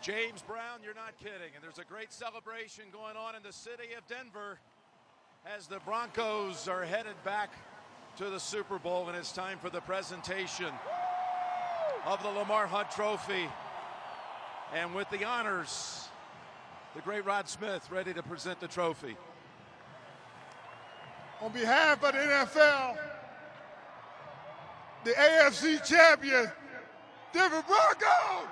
James Brown, you're not kidding. And there's a great celebration going on in the city of Denver as the Broncos are headed back to the Super Bowl, and it's time for the presentation of the Lamar Hunt Trophy. And with the honors, the great Rod Smith ready to present the trophy. On behalf of the NFL, the AFC champion, Denver Broncos!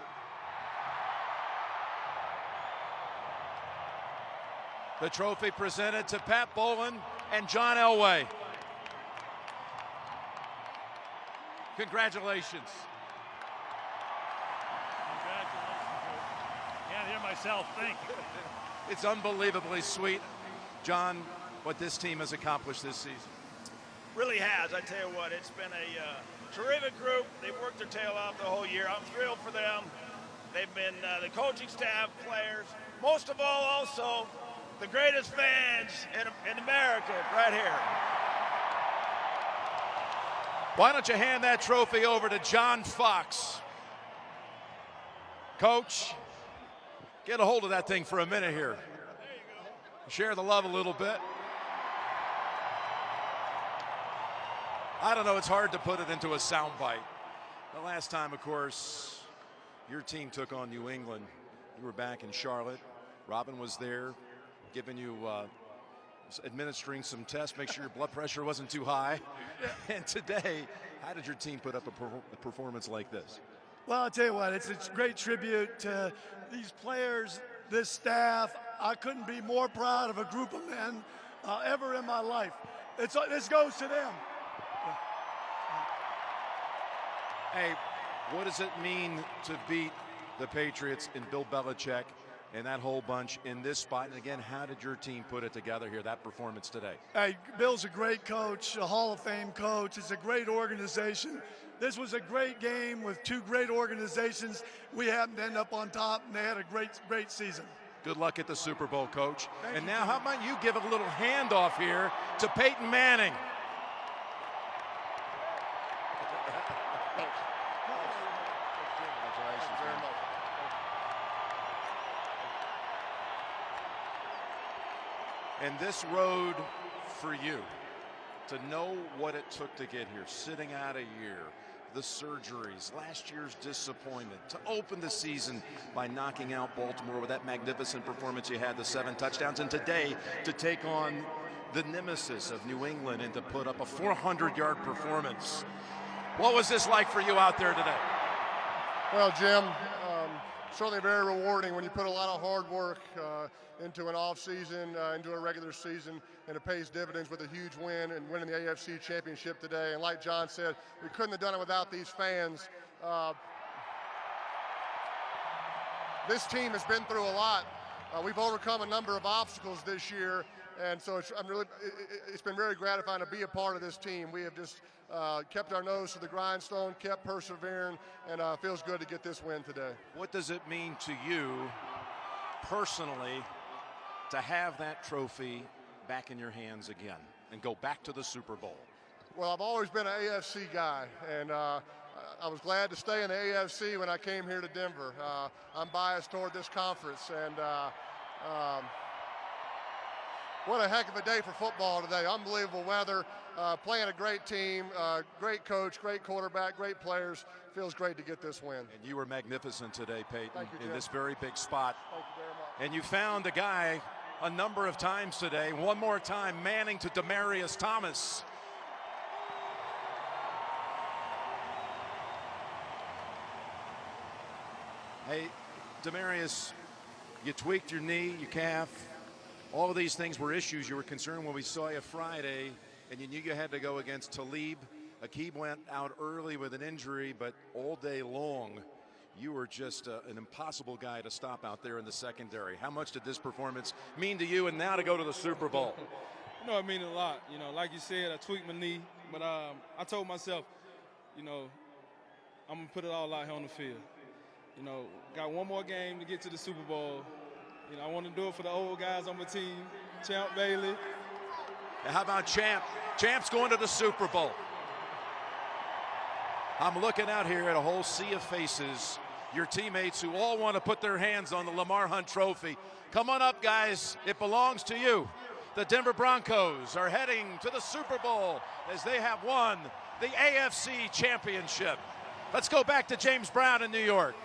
The trophy presented to Pat Bowlen and John Elway. Congratulations. Can't hear myself think. It's unbelievably sweet, John, what this team has accomplished this season. Really has. I tell you what, it's been a terrific group. They've worked their tail off the whole year. I'm thrilled for them. They've been the coaching staff, players, most of all also the greatest fans in America right here. Why don't you hand that trophy over to John Fox? Coach, get a hold of that thing for a minute here. Share the love a little bit. I don't know, it's hard to put it into a soundbite. The last time, of course, your team took on New England, you were back in Charlotte. Robin was there, giving you, administering some tests, make sure your blood pressure wasn't too high. And today, how did your team put up a performance like this? Well, I'll tell you what, it's a great tribute to these players, this staff. I couldn't be more proud of a group of men ever in my life. This goes to them. Hey, what does it mean to beat the Patriots and Bill Belichick and that whole bunch in this spot? And again, how did your team put it together here, that performance today? Hey, Bill's a great coach, a Hall of Fame coach. It's a great organization. This was a great game with two great organizations. We happened to end up on top, and they had a great season. Good luck at the Super Bowl, Coach. Thank and you, now, Jim. how about you give a little handoff here to Peyton Manning? And this road for you, to know what it took to get here, sitting out a year, the surgeries, last year's disappointment, to open the season by knocking out Baltimore with that magnificent performance you had, the 7 touchdowns, and today to take on the nemesis of New England and to put up a 400-yard performance. What was this like for you out there today? Well, Jim, certainly very rewarding when you put a lot of hard work into an off season, into a regular season, and it pays dividends with a huge win and winning the AFC championship today. And like John said, we couldn't have done it without these fans. This team has been through a lot. We've overcome a number of obstacles this year, and so it's been very gratifying to be a part of this team. We have just kept our nose to the grindstone, kept persevering, and feels good to get this win today. What does it mean to you personally to have that trophy back in your hands again and go back to the Super Bowl? Well, I've always been an AFC guy, and I was glad to stay in the AFC when I came here to Denver. I'm biased toward this conference, and what a heck of a day for football today. Unbelievable weather, playing a great team, great coach, great quarterback, great players. Feels great to get this win. And you were magnificent today, Peyton, Thank you, in Jim. this very big spot. Thank you very much. And you found a guy a number of times today. One more time, Manning to Demaryius Thomas. Hey, Demaryius, you tweaked your knee, your calf. All of these things were issues you were concerned when we saw you Friday, and you knew you had to go against Talib. Aqib went out early with an injury, but all day long, you were just an impossible guy to stop out there in the secondary. How much did this performance mean to you, and now to go to the Super Bowl? You know, it means a lot. You know, like you said, I tweaked my knee, but I told myself, you know, I'm going to put it all out here on the field. You know, got one more game to get to the Super Bowl. You know, I want to do it for the old guys on my team, Champ Bailey. And how about Champ? Champ's going to the Super Bowl. I'm looking out here at a whole sea of faces your teammates who all want to put their hands on the Lamar Hunt Trophy. Come on up, guys. It belongs to you. The Denver Broncos are heading to the Super Bowl as they have won the AFC Championship. Let's go back to James Brown in New York.